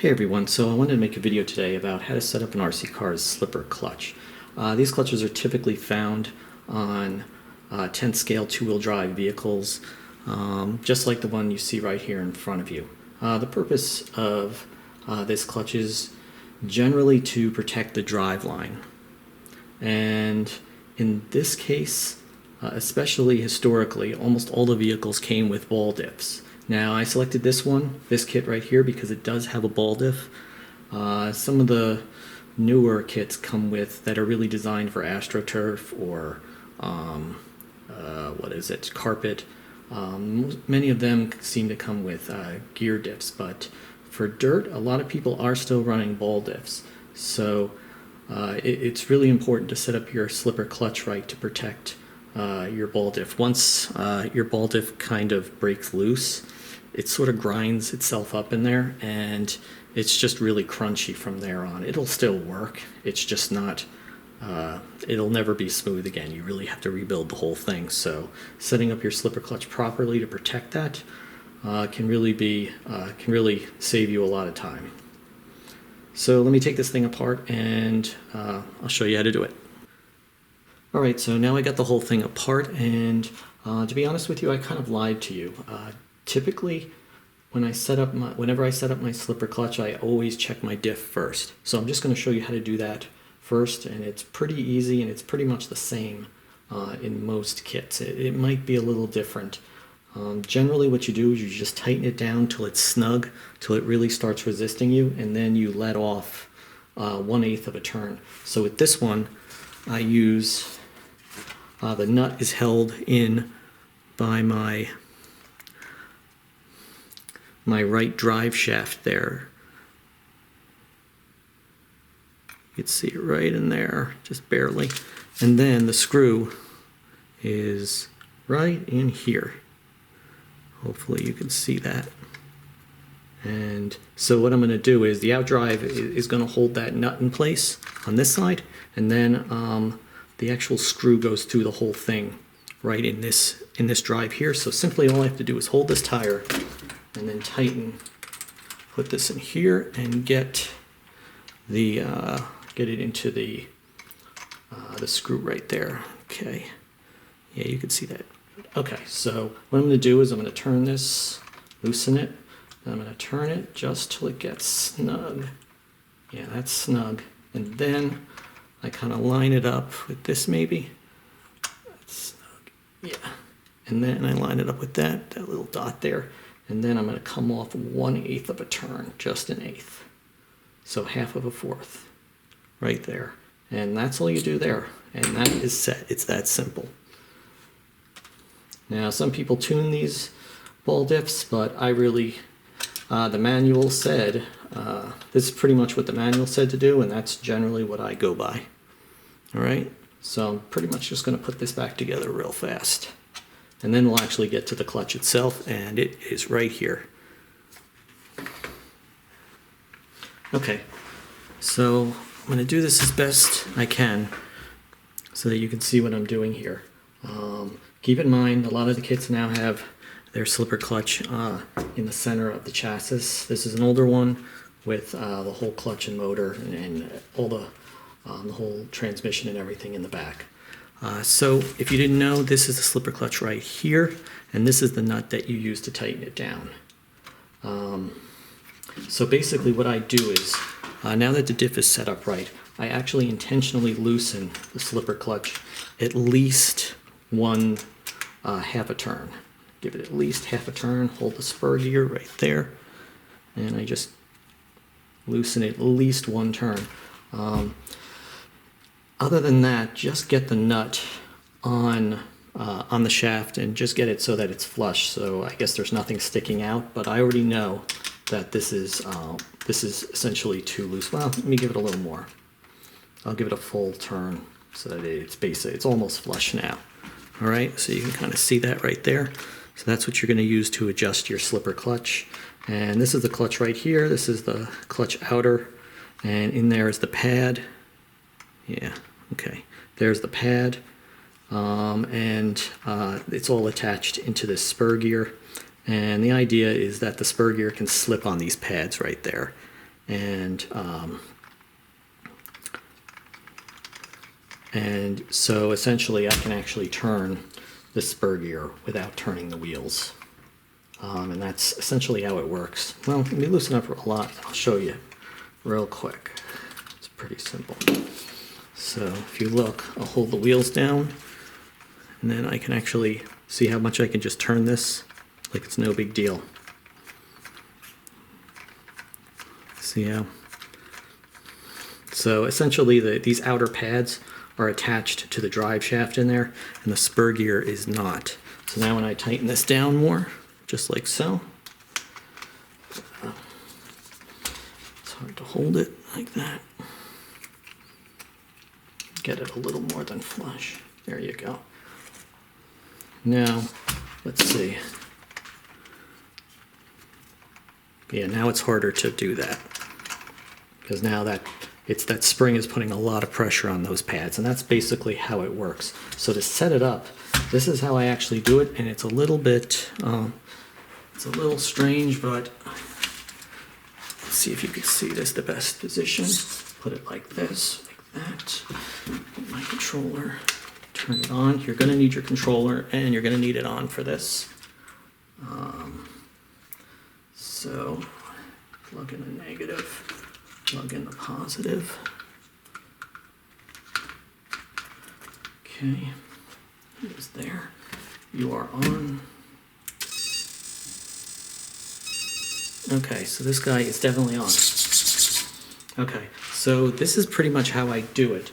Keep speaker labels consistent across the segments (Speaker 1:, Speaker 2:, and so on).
Speaker 1: Hey everyone, so I wanted to make a video today about how to set up an RC car's slipper clutch. These clutches are typically found on 10th scale two-wheel drive vehicles, just like the one you see right here in front of you. The purpose of this clutch is generally to protect the drive line. And in this case, especially historically, almost all the vehicles came with ball diffs. Now I selected this kit right here, because it does have a ball diff. Some of the newer kits come with that are really designed for AstroTurf or carpet. Many of them seem to come with gear diffs, but for dirt, a lot of people are still running ball diffs. So it's really important to set up your slipper clutch right to protect your ball diff. Once your ball diff kind of breaks loose, it sort of grinds itself up in there, and it's just really crunchy from there on. It'll still work, it's just not, it'll never be smooth again. You really have to rebuild the whole thing. So setting up your slipper clutch properly to protect that can really save you a lot of time. So let me take this thing apart and I'll show you how to do it. Alright, so now I got the whole thing apart, and to be honest with you, I kind of lied to you. Typically, whenever I set up my slipper clutch, I always check my diff first. So I'm just going to show you how to do that first, and it's pretty easy, and it's pretty much the same in most kits. It might be a little different. Generally what you do is you just tighten it down till it's snug, till it really starts resisting you, and then you let off 1/8 of a turn. So with this one, I use the nut is held in by my right drive shaft there. You can see it right in there, just barely. And then the screw is right in here. Hopefully you can see that. And so what I'm going to do is the outdrive is going to hold that nut in place on this side, and then the actual screw goes through the whole thing right in this drive here. So simply all I have to do is hold this tire and then tighten, put this in here, and get it into the screw right there. Okay, yeah, you can see that. Okay, so what I'm going to do is I'm going to turn this, loosen it, and I'm going to turn it just till it gets snug. Yeah, that's snug. And then I kind of line it up with this maybe. That's snug. Yeah. And then I line it up with that little dot there. And then I'm going to come off 1/8 of a turn, just 1/8. So 1/2 of a 4th, right there. And that's all you do there. And that is set. It's that simple. Now some people tune these ball diffs, but I really, the manual said, this is pretty much what the manual said to do, and that's generally what I go by. Alright, so I'm pretty much just going to put this back together real fast. And then we'll actually get to the clutch itself, and it is right here. Okay, so I'm going to do this as best I can so that you can see what I'm doing here. Keep in mind, a lot of the kits now have their slipper clutch in the center of the chassis. This is an older one with the whole clutch and motor and all the whole transmission and everything in the back. So if you didn't know, this is the slipper clutch right here, and this is the nut that you use to tighten it down. So basically what I do is, now that the diff is set up right, I actually intentionally loosen the slipper clutch at least 1/2 a turn. Give it at least 1/2 a turn, hold the spur gear right there, and I just loosen it at least 1 turn. Other than that, just get the nut on the shaft and just get it so that it's flush. So I guess there's nothing sticking out, but I already know that this is essentially too loose. Well, let me give it a little more. I'll give it a full turn so that it's almost flush now. All right, so you can kind of see that right there. So that's what you're going to use to adjust your slipper clutch. And this is the clutch right here. This is the clutch outer, and in there is the pad. Yeah, okay, there's the pad, and it's all attached into this spur gear. And the idea is that the spur gear can slip on these pads right there. and so essentially I can actually turn the spur gear without turning the wheels. And that's essentially how it works. Well, let me loosen up a lot. I'll show you real quick. It's pretty simple. So if you look, I'll hold the wheels down, and then I can actually see how much I can just turn this like it's no big deal. See how? So essentially these outer pads are attached to the drive shaft in there, and the spur gear is not. So now when I tighten this down more, just like so, it's hard to hold it like that. Get it a little more than flush. There you go. Now, let's see. Yeah, now it's harder to do that, because now that spring is putting a lot of pressure on those pads, and that's basically how it works. So to set it up, this is how I actually do it, and it's a little bit, it's a little strange, but let's see if you can see this the best position. Put it like this, like that. Get my controller, turn it on. You're going to need your controller, and you're going to need it on for this. So plug in the negative, plug in the positive. Okay, it is there. You are on. Okay, so this guy is definitely on. Okay, so this is pretty much how I do it.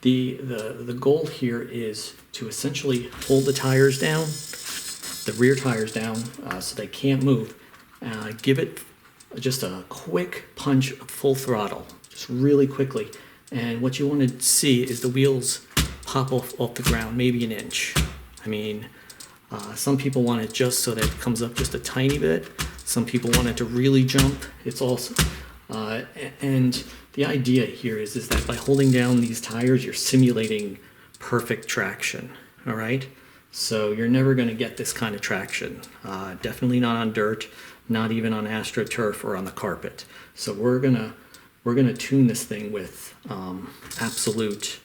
Speaker 1: The goal here is to essentially hold the tires down, the rear tires down, so they can't move. Give it just a quick punch of full throttle, just really quickly. And what you want to see is the wheels pop off the ground, maybe an inch. I mean, some people want it just so that it comes up just a tiny bit. Some people want it to really jump. It's also, and the idea here is that by holding down these tires, you're simulating perfect traction, all right? So you're never going to get this kind of traction. Definitely not on dirt, not even on AstroTurf or on the carpet. So we're gonna tune this thing with absolute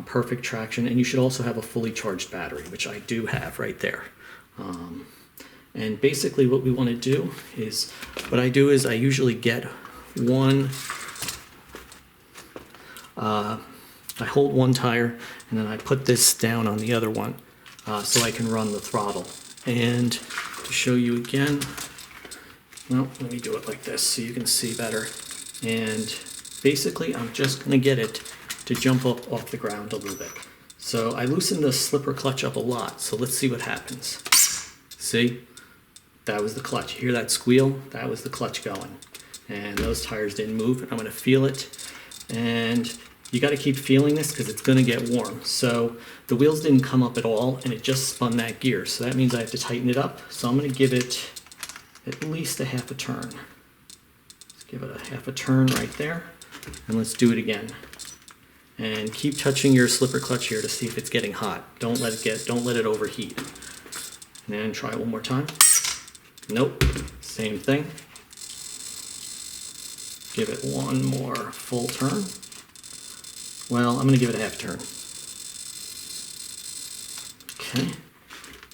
Speaker 1: perfect traction, and you should also have a fully charged battery, which I do have right there. And basically what we want to do is, what I do is I usually get one, I hold one tire and then I put this down on the other one so I can run the throttle. And to show you again, well, let me do it like this so you can see better. And basically I'm just going to get it to jump up off the ground a little bit. So I loosened the slipper clutch up a lot, so let's see what happens. See? That was the clutch. You hear that squeal? That was the clutch going. And those tires didn't move. I'm going to feel it. And you got to keep feeling this because it's going to get warm. So the wheels didn't come up at all, and it just spun that gear. So that means I have to tighten it up. So I'm going to give it at least a half a turn. Let's give it a half a turn right there. And let's do it again. And keep touching your slipper clutch here to see if it's getting hot. Don't let it overheat. And then try it one more time. Nope, same thing. Give it one more full turn. Well, I'm gonna give it a half turn. Okay,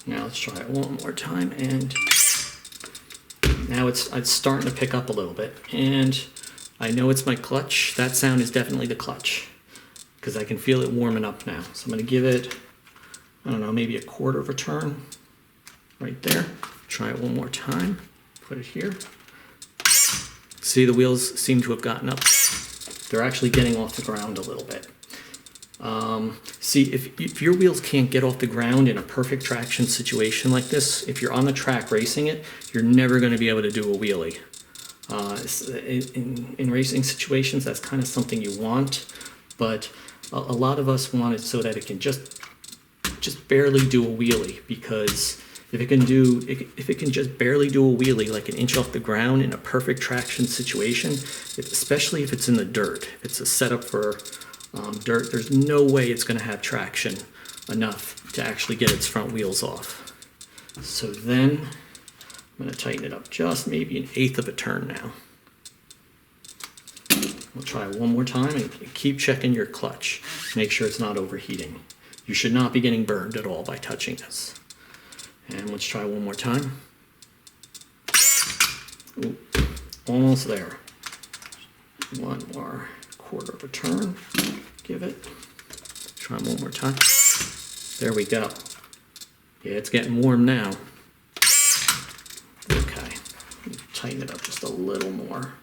Speaker 1: now let's try it one more time, and now it's starting to pick up a little bit. And I know it's my clutch. That sound is definitely the clutch because I can feel it warming up now. So I'm gonna give it, I don't know, maybe a quarter of a turn right there. Try it one more time. Put it here. See, the wheels seem to have gotten up. They're actually getting off the ground a little bit. See, if your wheels can't get off the ground in a perfect traction situation like this, if you're on the track racing it, you're never going to be able to do a wheelie. In racing situations, that's kind of something you want, but a lot of us want it so that it can just barely do a wheelie, because if it can just barely do a wheelie like an inch off the ground in a perfect traction situation, especially if it's in the dirt, if it's a setup for dirt, there's no way it's going to have traction enough to actually get its front wheels off. So then I'm going to tighten it up just maybe an eighth of a turn now. We'll try one more time and keep checking your clutch. Make sure it's not overheating. You should not be getting burned at all by touching this. And let's try one more time. Ooh, almost there. One more quarter of a turn. Give it. Try one more time. There we go. Yeah, it's getting warm now. Okay. Tighten it up just a little more.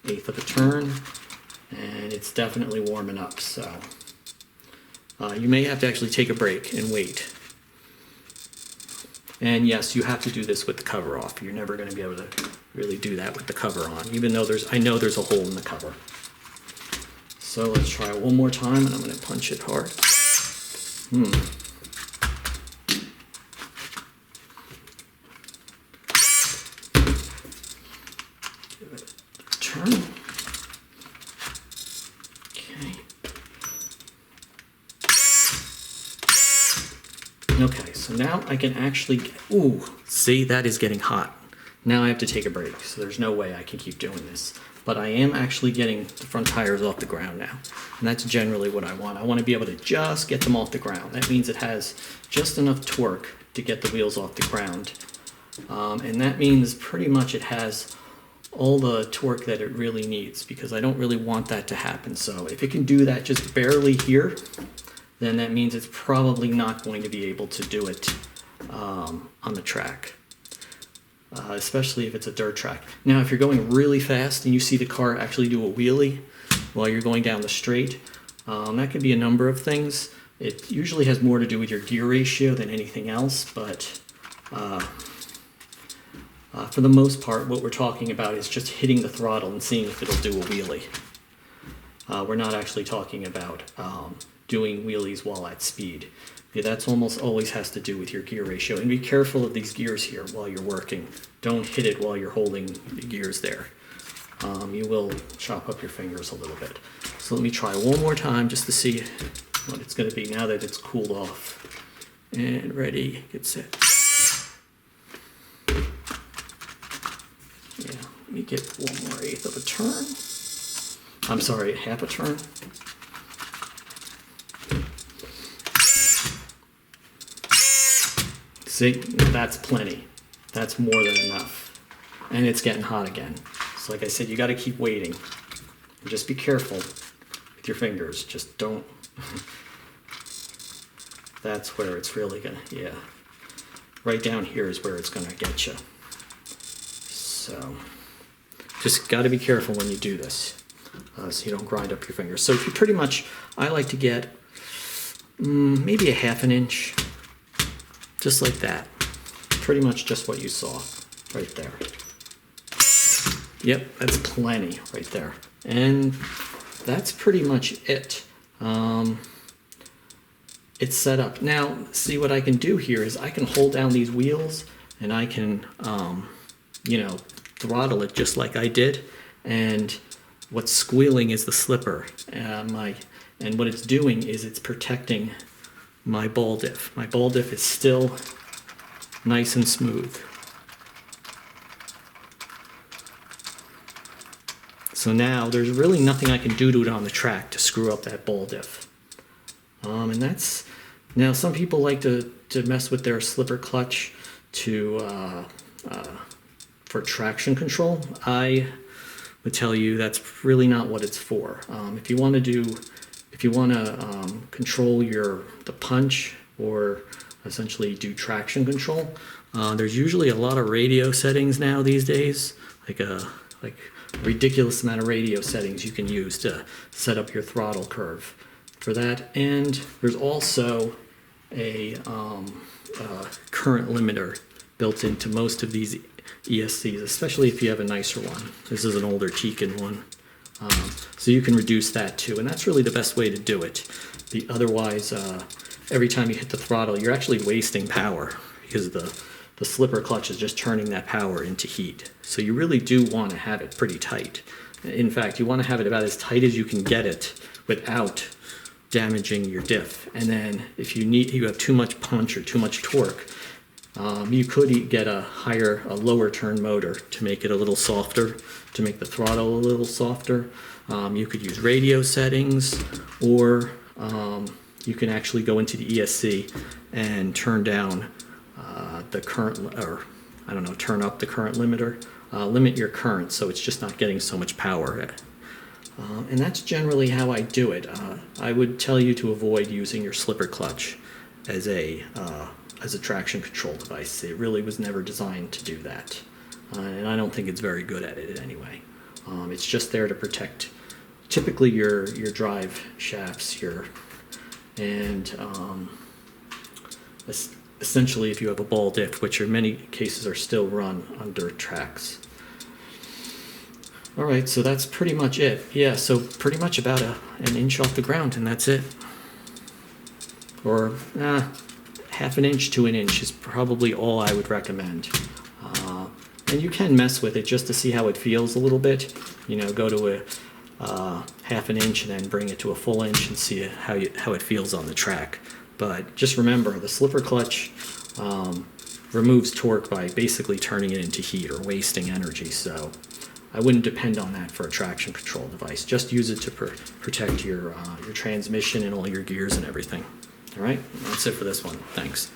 Speaker 1: 1/8 of a turn. And it's definitely warming up, so you may have to actually take a break and wait. And yes, you have to do this with the cover off. You're never going to be able to really do that with the cover on, even though I know there's a hole in the cover. So let's try it one more time, and I'm going to punch it hard. Give it a turn. Okay, so now I can actually, ooh, see, that is getting hot. Now I have to take a break, so there's no way I can keep doing this. But I am actually getting the front tires off the ground now. And that's generally what I want. I want to be able to just get them off the ground. That means it has just enough torque to get the wheels off the ground. And that means pretty much it has all the torque that it really needs, because I don't really want that to happen. So if it can do that just barely here, then that means it's probably not going to be able to do it on the track, especially if it's a dirt track. Now, if you're going really fast and you see the car actually do a wheelie while you're going down the straight, that could be a number of things. It usually has more to do with your gear ratio than anything else, but for the most part, what we're talking about is just hitting the throttle and seeing if it'll do a wheelie. We're not actually talking about doing wheelies while at speed. Yeah, that's almost always has to do with your gear ratio. And be careful of these gears here while you're working. Don't hit it while you're holding the gears there. You will chop up your fingers a little bit. So let me try one more time just to see what it's going to be now that it's cooled off. And ready, get set. Yeah, let me get one more 1/8 of a turn. I'm sorry, 1/2 a turn. See, that's plenty. That's more than enough. And it's getting hot again. So like I said, you got to keep waiting. And just be careful with your fingers. Just don't. That's where it's really going to, yeah. Right down here is where it's going to get you. So just got to be careful when you do this, so you don't grind up your fingers. So you pretty much, I like to get maybe 1/2 an inch. Just like that. Pretty much just what you saw right there. Yep, that's plenty right there. And that's pretty much it. It's set up. Now, see what I can do here is I can hold down these wheels and I can, throttle it just like I did. And what's squealing is the slipper. And what it's doing is it's protecting my ball diff. My ball diff is still nice and smooth. So now there's really nothing I can do to it on the track to screw up that ball diff. And that's, now some people like to mess with their slipper clutch for traction control. I would tell you that's really not what it's for. If you want to control the punch or essentially do traction control, there's usually a lot of radio settings now these days, like a ridiculous amount of radio settings you can use to set up your throttle curve for that. And there's also a current limiter built into most of these ESCs, especially if you have a nicer one. This is an older Tekin one. So you can reduce that too, and that's really the best way to do it. Otherwise, every time you hit the throttle, you're actually wasting power because the slipper clutch is just turning that power into heat. So you really do want to have it pretty tight. In fact, you want to have it about as tight as you can get it without damaging your diff. And then if you have too much punch or too much torque, You could get a lower turn motor to make it a little softer, to make the throttle a little softer. You could use radio settings, or you can actually go into the ESC and turn down the current, or I don't know, turn up the current limiter, limit your current so it's just not getting so much power. And that's generally how I do it. I would tell you to avoid using your slipper clutch as a traction control device. It really was never designed to do that, and I don't think it's very good at it anyway. It's just there to protect typically your drive shafts, essentially if you have a ball diff, which in many cases are still run on dirt tracks. All right, so that's pretty much it. Yeah, so pretty much about an inch off the ground, and that's it. Or half an inch to an inch is probably all I would recommend. And you can mess with it just to see how it feels a little bit. You know, go to a half an inch and then bring it to a full inch and see how it feels on the track. But just remember, the slipper clutch removes torque by basically turning it into heat or wasting energy. So I wouldn't depend on that for a traction control device. Just use it to protect your transmission and all your gears and everything. All right, that's it for this one. Thanks.